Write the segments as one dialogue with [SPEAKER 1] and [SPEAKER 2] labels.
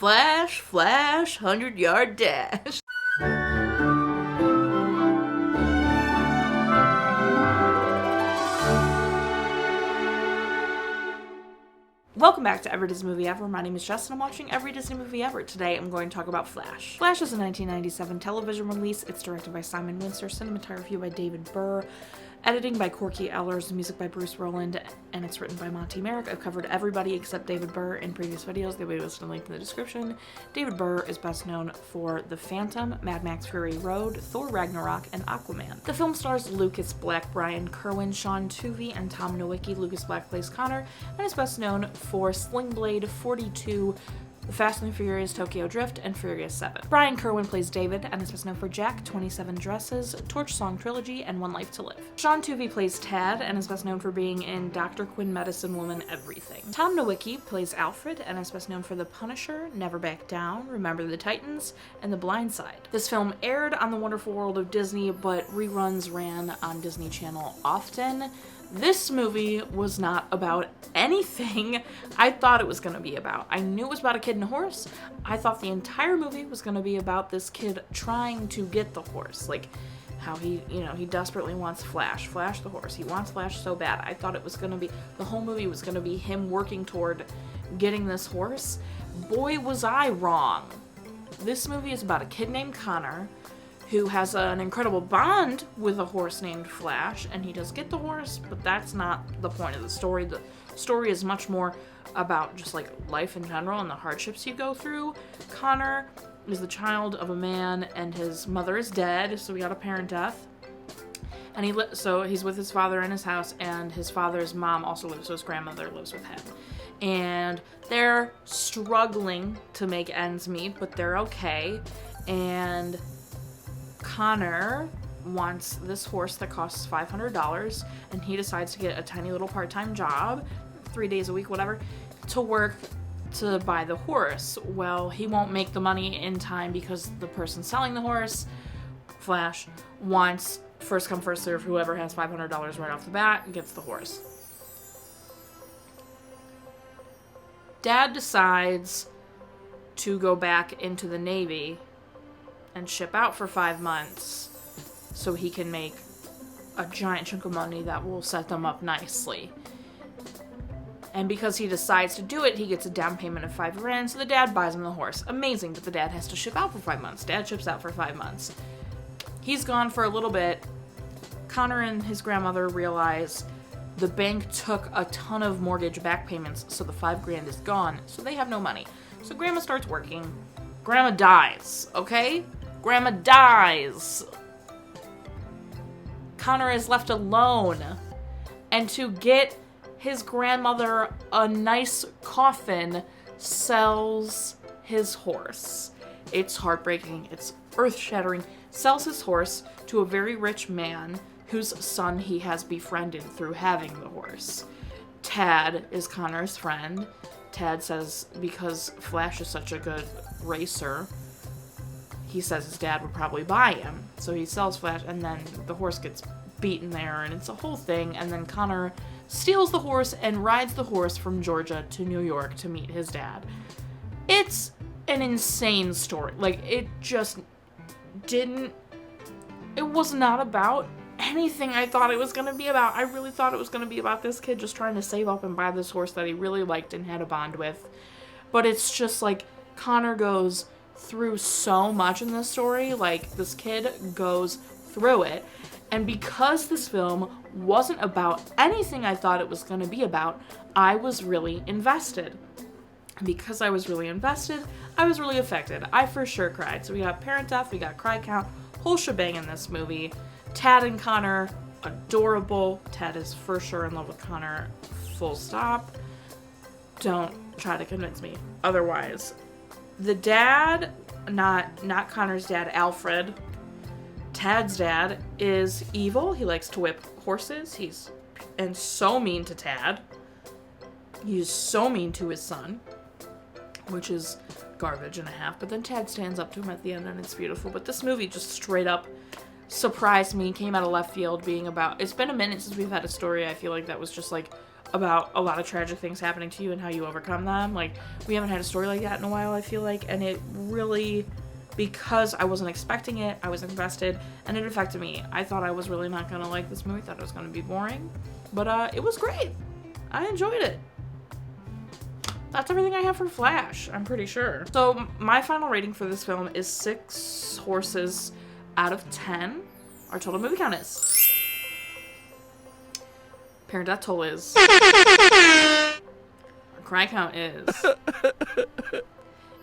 [SPEAKER 1] Flash, 100-yard dash. Welcome back to Every Disney Movie Ever. My name is Jess and I'm watching Every Disney Movie Ever. Today I'm going to talk about Flash. Flash is a 1997 television release. It's directed by Simon Winster, cinematography by David Burr, editing by Corky Ehlers, music by Bruce Roland, and it's written by Monty Merrick. I've covered everybody except David Burr in previous videos. They'll be listed linked in the description. David Burr is best known for The Phantom, Mad Max Fury Road, Thor Ragnarok, and Aquaman. The film stars Lucas Black, Brian Kerwin, Shawn, Toovey, and Tom Nowicki. Lucas Black plays Connor, and is best known for Sling Blade 42, The Fast and Furious Tokyo Drift, and Furious 7. Brian Kerwin plays David and is best known for Jack, 27 Dresses, Torch Song Trilogy, and One Life to Live. Shawn Toovey plays Tad and is best known for being in Dr. Quinn Medicine Woman Everything. Tom Nowicki plays Alfred and is best known for The Punisher, Never Back Down, Remember the Titans, and The Blind Side. This film aired on The Wonderful World of Disney, but reruns ran on Disney Channel often. This movie was not about anything I thought it was going to be about. I knew it was about a kid and a horse. I thought the entire movie was going to be about this kid trying to get the horse. Like, how he desperately wants Flash the horse. He wants Flash so bad. I thought it was going to be, the whole movie was going to be him working toward getting this horse. Boy, was I wrong. This movie is about a kid named Connor who has an incredible bond with a horse named Flash, and he does get the horse, but that's not the point of the story. The story is much more about just like life in general and the hardships you go through. Connor is the child of a man, and his mother is dead, so we got a parent death. And so he's with his father in his house, and his father's mom also lives, so his grandmother lives with him. And they're struggling to make ends meet, but they're okay. And Connor wants this horse that costs $500, and he decides to get a tiny little part-time job, 3 days a week, whatever, to work to buy the horse. Well, he won't make the money in time because the person selling the horse, Flash, wants first come, first serve. Whoever has $500 right off the bat gets the horse. Dad decides to go back into the Navy and ship out for 5 months so he can make a giant chunk of money that will set them up nicely. And because he decides to do it, he gets a down payment of $5,000, so the dad buys him the horse. Amazing, but the dad has to ship out for 5 months. Dad ships out for 5 months. He's gone for a little bit. Connor and his grandmother realize the bank took a ton of mortgage back payments, so the $5,000 is gone, so they have no money. So Grandma starts working. Grandma dies, okay? Grandma dies. Connor is left alone. And to get his grandmother a nice coffin, sells his horse. It's heartbreaking. It's earth-shattering. Sells his horse to a very rich man whose son he has befriended through having the horse. Tad is Connor's friend. Tad says because Flash is such a good racer, he says his dad would probably buy him. So he sells Flash, and then the horse gets beaten there, and it's a whole thing. And then Connor steals the horse and rides the horse from Georgia to New York to meet his dad. It's an insane story. Like, it was not about anything I thought it was going to be about. I really thought it was going to be about this kid just trying to save up and buy this horse that he really liked and had a bond with. But it's just like Connor goes through so much in this story. Like, this kid goes through it. And because this film wasn't about anything I thought it was going to be about, I was really invested. And because I was really invested, I was really affected. I for sure cried. So we got parent death, we got cry count, whole shebang in this movie. Tad and Connor, adorable. Tad is for sure in love with Connor, full stop. Don't try to convince me otherwise. The dad, not Connor's dad, Alfred, Tad's dad, is evil. He likes to whip horses. He's so mean to Tad. He's so mean to his son, which is garbage and a half. But then Tad stands up to him at the end, and it's beautiful. But this movie just straight up surprised me, came out of left field, being about, it's been a minute since we've had a story, I feel like, that was just like about a lot of tragic things happening to you and how you overcome them. Like, we haven't had a story like that in a while, I feel like, and it really, because I wasn't expecting it, I was invested, and it affected me. I thought I was really not gonna like this movie, thought it was gonna be boring, but it was great. I enjoyed it. That's everything I have for Flash, I'm pretty sure. So my final rating for this film is 6 horses out of 10. Our total movie count is. Parent death toll is. Our cry count is.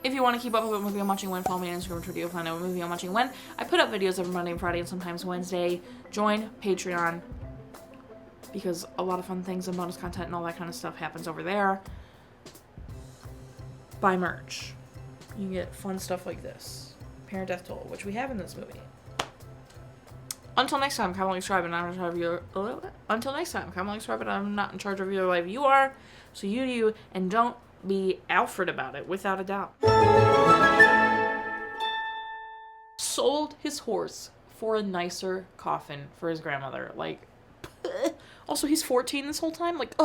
[SPEAKER 1] If you want to keep up with what movie I'm watching when, follow me on Instagram and Twitter. You'll find out what movie I'm watching when. I put up videos every Monday and Friday and sometimes Wednesday. Join Patreon, because a lot of fun things and bonus content and all that kind of stuff happens over there. Buy merch. You can get fun stuff like this. Parent death toll, which we have in this movie. Until next time, comment, like, subscribe, and I'm not in charge of your. Until next time, comment, like, subscribe, and I'm not in charge of your life. You are, so you do you, and don't be Alfred about it, without a doubt. Sold his horse for a nicer coffin for his grandmother. Like, also he's 14 this whole time. Like,